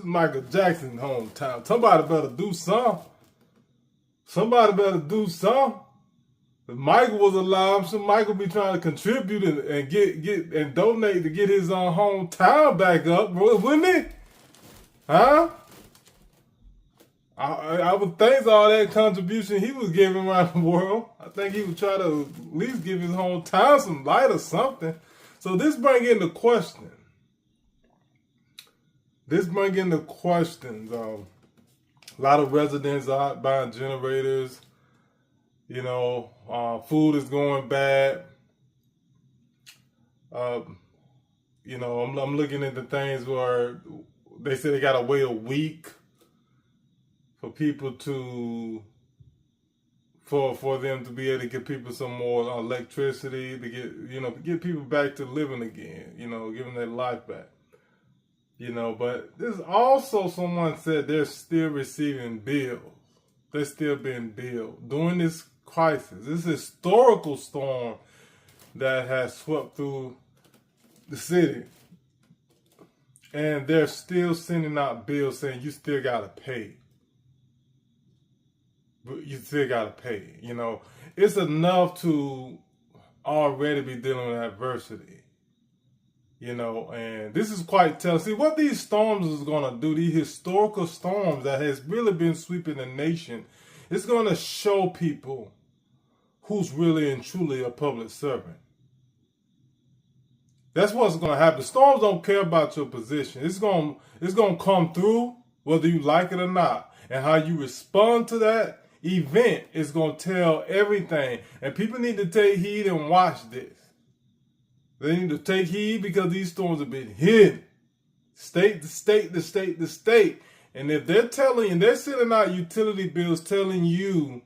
is Michael Jackson's hometown. Somebody better do something. Somebody better do something. If Michael was alive, I'm sure Michael be trying to contribute and get and donate to get his hometown back up, wouldn't he? Huh? I would think all that contribution he was giving around the world, I think he would try to at least give his hometown some light or something. So this brings into question. A lot of residents are out buying generators. You know, food is going bad. You know, I'm looking at the things where they say they gotta wait a week for people for them to be able to give people some more electricity to get people back to living again. You know, giving their life back. You know, but there's also someone said they're still receiving bills. They're still being billed during this crisis, this historical storm that has swept through the city. And they're still sending out bills saying you still gotta pay. You still gotta pay. You know, it's enough to already be dealing with adversity. You know, and this is quite telling. See, what these storms is going to do, these historical storms that has really been sweeping the nation, it's going to show people who's really and truly a public servant. That's what's going to happen. The storms don't care about your position. It's going to come through whether you like it or not. And how you respond to that event is going to tell everything. And people need to take heed and watch this. They need to take heed because these storms have been hidden. State to state to state to state. And if they're telling you, they're sending out utility bills telling you,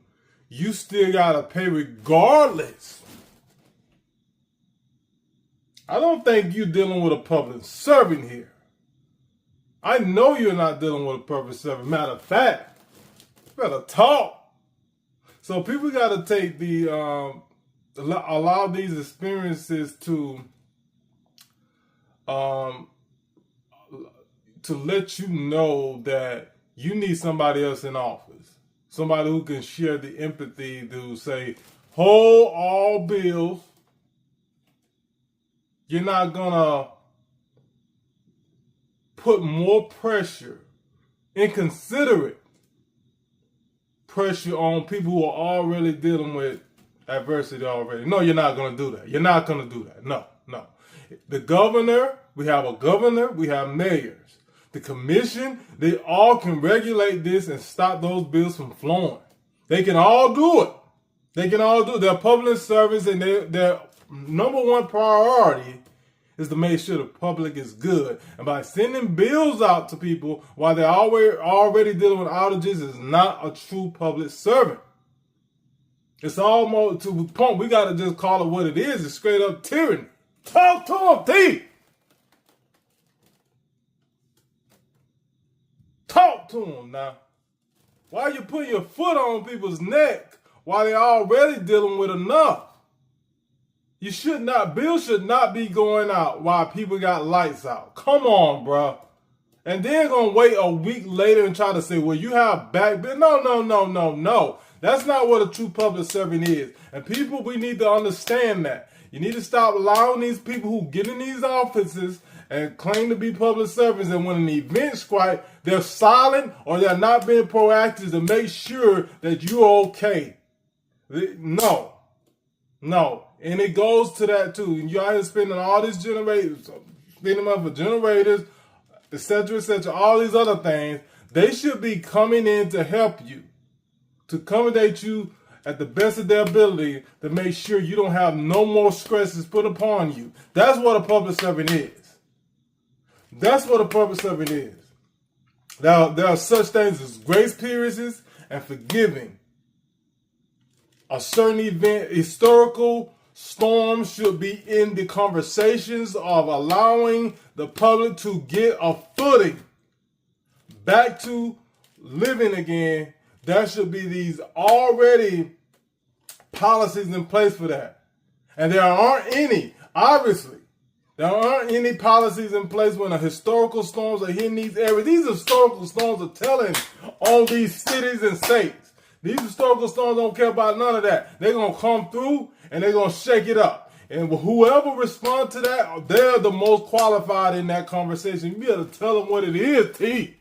you still got to pay regardless. I don't think you're dealing with a public servant here. I know you're not dealing with a public servant. Matter of fact, you better talk. So people got to take allow these experiences to let you know that you need somebody else in office. Somebody who can share the empathy to say, hold all bills. You're not gonna put more pressure, inconsiderate pressure on people who are already dealing with adversity already. No, you're not going to do that. You're not going to do that. No. The governor, we have a governor, we have mayors. The commission, they all can regulate this and stop those bills from flowing. They can all do it. They're public servants, and their number one priority is to make sure the public is good. And by sending bills out to people while they're already dealing with outages is not a true public servant. It's almost to the point we got to just call it what it is. It's straight up tyranny. Talk to them, T. Talk to them now. Why are you putting your foot on people's neck while they're already dealing with enough? Bills should not be going out while people got lights out. Come on, bro. And then gonna wait a week later and try to say, well, you have back bill. No. That's not what a true public servant is. And people, we need to understand that. You need to stop allowing these people who get in these offices and claim to be public servants, and when an event strikes, they're silent or they're not being proactive to make sure that you're okay. No. And it goes to that too. And you're out here spending all these generators, spending them up for generators, etc., all these other things. They should be coming in to help you, to accommodate you at the best of their ability to make sure you don't have no more stresses put upon you. That's what a public servant is. Now, there are such things as grace periods and forgiving. A certain event, historical storms should be in the conversations of allowing the public to get a footing back to living again. There should be these already policies in place for that. And there aren't any, obviously. There aren't any policies in place when the historical storms are hitting these areas. These historical storms are telling on these cities and states. These historical storms don't care about none of that. They're going to come through and they're going to shake it up. And whoever responds to that, they're the most qualified in that conversation. You got to tell them what it is, T.